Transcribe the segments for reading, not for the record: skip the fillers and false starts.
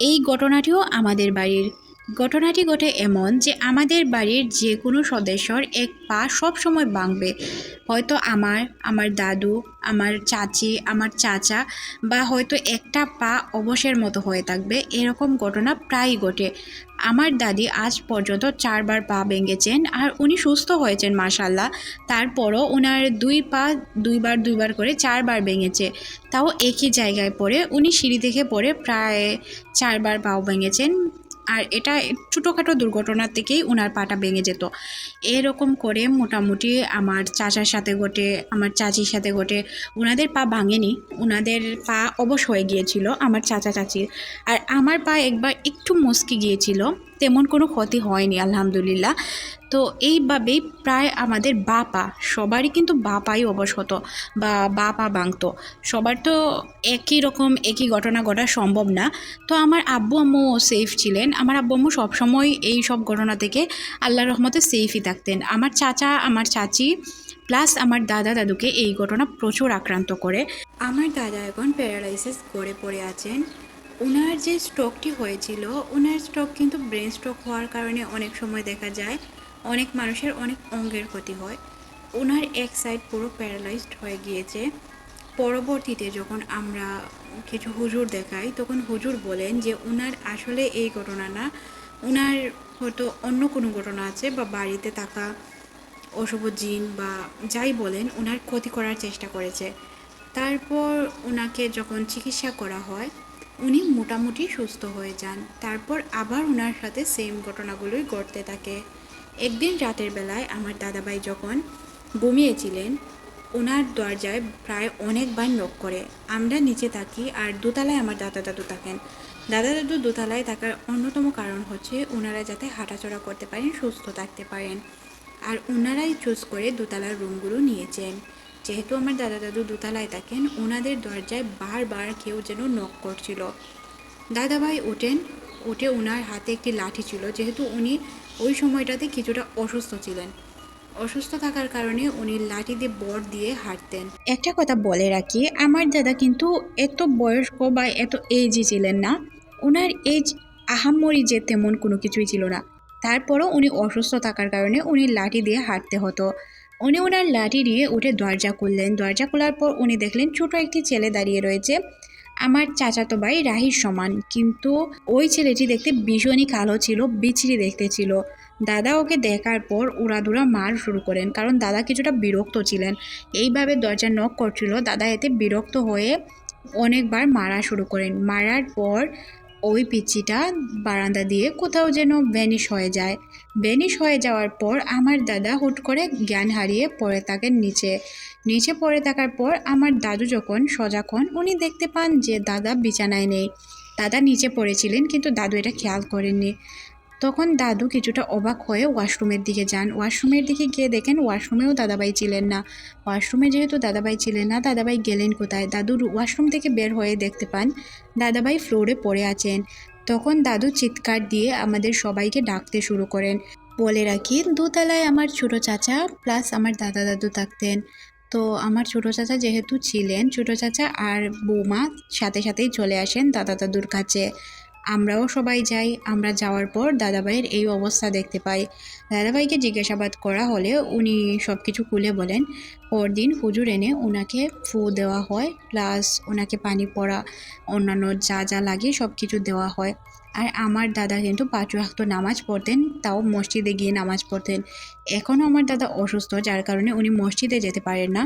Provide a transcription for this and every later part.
এই ঘটনাটিও আমাদের বাড়ির। ঘটনাটি ঘটে এমন যে আমাদের বাড়ির যে কোনো সদস্যর এক পা সব সময় ভাঙবে। হয়তো আমার দাদু, আমার চাচি, আমার চাচা, বা হয়তো একটা পা অবশের মতো হয়ে থাকবে। এরকম ঘটনা প্রায়ই ঘটে। আমার দাদি আজ পর্যন্ত 4বার পা ভেঙেছেন, আর উনি সুস্থ হয়েছেন মাশাল্লাহ। তারপরও ওনার দুই পা দুইবার করে 4বার ভেঙেছে, তাও একই জায়গায় পড়ে। উনি সিঁড়ি থেকে পড়ে প্রায় 4বার পাও ভেঙেছেন। আর এটা ছোটোখাটো দুর্ঘটনার থেকেই ওনার পাটা ভেঙে যেত। এরকম করে মোটামুটি আমার চাচার সাথে ঘটে, আমার চাচির সাথে ঘটে। ওনাদের পা ভাঙেনি, ওনাদের পা অবশ হয়ে গিয়েছিল আমার চাচা চাচির। আর আমার পা একবার একটু মচকে গিয়েছিল, তেমন কোনো ক্ষতি হয়নি আলহামদুলিল্লাহ। তো এইভাবেই প্রায় আমাদের বা পা, সবারই কিন্তু বা পাই অবশ হতো বা পা ভাঙতো। সবার তো একই ঘটনা ঘটা সম্ভব না। তো আমার আব্বু আম্মু সেফ ছিলেন। আমার আব্বু আম্মু সবসময় এই সব ঘটনা থেকে আল্লাহর রহমতে সেফই থাকতেন। আমার চাচা, আমার চাচি প্লাস আমার দাদা দাদুকে এই ঘটনা প্রচুর আক্রান্ত করে। আমার দাদা এখন প্যারালাইসিস করে পড়ে আছেন। ওনার যে স্ট্রোকটি হয়েছিল, ওনার স্ট্রোক কিন্তু ব্রেন স্ট্রোক হওয়ার কারণে অনেক সময় দেখা যায় অনেক মানুষের অনেক অঙ্গের ক্ষতি হয়। ওনার এক সাইড পুরো প্যারালাইজড হয়ে গিয়েছে। পরবর্তীতে যখন আমরা কিছু হুজুর দেখাই, তখন হুজুর বলেন যে ওনার আসলে এই ঘটনা না, ওনার হয়তো অন্য কোনো ঘটনা আছে, বা বাড়িতে থাকা অশুভ জিন বা যাই বলেন ওনার ক্ষতি করার চেষ্টা করেছে। তারপর ওনাকে যখন চিকিৎসা করা হয়, উনি মোটামুটি সুস্থ হয়ে যান। তারপর আবার ওনার সাথে সেম ঘটনাগুলোই ঘটতে থাকে। একদিন রাতের বেলায় আমার দাদাভাই যখন ঘুমিয়েছিলেন, ওনার দরজায় প্রায় অনেকবার নক করে। আমরা নিচে থাকি, আর দোতলায় আমার দাদা দাদু থাকেন। দাদা দাদু দোতলায় থাকার অন্যতম কারণ হচ্ছে ওনারা যাতে হাঁটাচলা করতে পারেন, সুস্থ থাকতে পারেন। আর ওনারাই চুজ করে দোতলার রুমগুলো নিয়েছেন। যেহেতু আমার দাদা দাদু দোতলায় থাকেন, ওনাদের দরজায় বারবার কেউ যেন নক করছিল। দাদাভাই উঠে ওনার হাতে একটি লাঠি ছিল, যেহেতু উনি ওই সময়টাতে কিছুটা অসুস্থ ছিলেন। অসুস্থ থাকার কারণে উনি লাঠি দিয়ে বর দিয়ে হাঁটতেন। একটা কথা বলে রাখি, আমার দাদা কিন্তু এত বয়স্ক বা এত এজই ছিলেন না। ওনার এজ আহামরি যে তেমন কোনো কিছুই ছিল না। তারপরও উনি অসুস্থ থাকার কারণে উনি লাঠি দিয়ে হাঁটতে হতো। উনি ওনার লাঠি দিয়ে উঠে দরজা খুললেন। দরজা খোলার পর উনি দেখলেন ছোট একটি ছেলে দাঁড়িয়ে রয়েছে, আমার চাচাতো ভাই রাহির সমান। কিন্তু ওই ছেলেটি দেখতে ভীষণই কালো ছিল, বিচ্ছিরি দেখতে ছিল। দাদা ওকে দেখার পর উড়াধুরা মার শুরু করেন, কারণ দাদা কিছুটা বিরক্ত ছিলেন। এইভাবে দরজা নক করছিল, দাদা এতে বিরক্ত হয়ে অনেকবার মারা শুরু করেন। মারার পর ওই পিচ্চিটা বারান্দা দিয়ে কোথাও যেন ভ্যানিশ হয়ে যায়। ভ্যানিশ হয়ে যাওয়ার পর আমার দাদা হুট করে জ্ঞান হারিয়ে পড়ে থাকেন নিচে। নিচে পড়ে থাকার পর আমার দাদু যখন সজাগ হন, উনি দেখতে পান যে দাদা বিছানায় নেই। দাদা নিচে পড়েছিলেন, কিন্তু দাদু এটা খেয়াল করেননি। তখন দাদু কিছুটা অবাক হয়ে ওয়াশরুমের দিকে যান। ওয়াশরুমের দিকে গিয়ে দেখেন ওয়াশরুমেও দাদাভাই ছিলেন না। ওয়াশরুমে যেহেতু দাদাভাই ছিলেন না, দাদাভাই গেলেন কোথায়? দাদু ওয়াশরুম থেকে বের হয়ে দেখতে পান দাদাভাই ফ্লোরে পড়ে আছেন। তখন দাদু চিৎকার দিয়ে আমাদের সবাইকে ডাকতে শুরু করেন। বলে রাখি, দোতলায় আমার ছোট চাচা প্লাস আমার দাদা দাদু থাকতেন। তো আমার ছোট চাচা যেহেতু ছিলেন, ছোট চাচা আর বৌমা সাথে সাথেই চলে আসেন দাদা দাদুর কাছে। আমরাও সবাই যাই। আমরা যাওয়ার পর দাদাভাইয়ের এই অবস্থা দেখতে পাই। দাদাভাইকে জিজ্ঞাসাবাদ করা হলে উনি সব কিছু খুলে বলেন। পরদিন হুজুর এনে ওনাকে ফু দেওয়া হয়, প্লাস ওনাকে পানি পড়া, অন্যান্য যা যা লাগে সব কিছু দেওয়া হয়। আর আমার দাদা কিন্তু 5 ওয়াক্ত নামাজ পড়তেন, তাও মসজিদে গিয়ে নামাজ পড়তেন। এখনও আমার দাদা অসুস্থ, যার কারণে উনি মসজিদে যেতে পারেন না,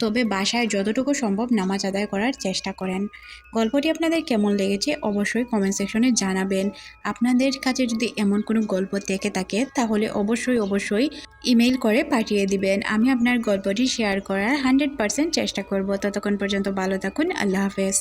তবে বাসায় যতটুকু সম্ভব নামাজ আদায় করার চেষ্টা করেন। গল্পটি আপনাদের কেমন লেগেছে অবশ্যই কমেন্ট সেকশনে জানাবেন। আপনাদের কাছে যদি এমন কোনো গল্প থেকে থাকে, তাহলে অবশ্যই ইমেইল করে পাঠিয়ে দিবেন। আমি আপনার গল্পটি শেয়ার করার 100% চেষ্টা করব। ততক্ষণ পর্যন্ত ভালো থাকুন। আল্লাহ হাফেজ।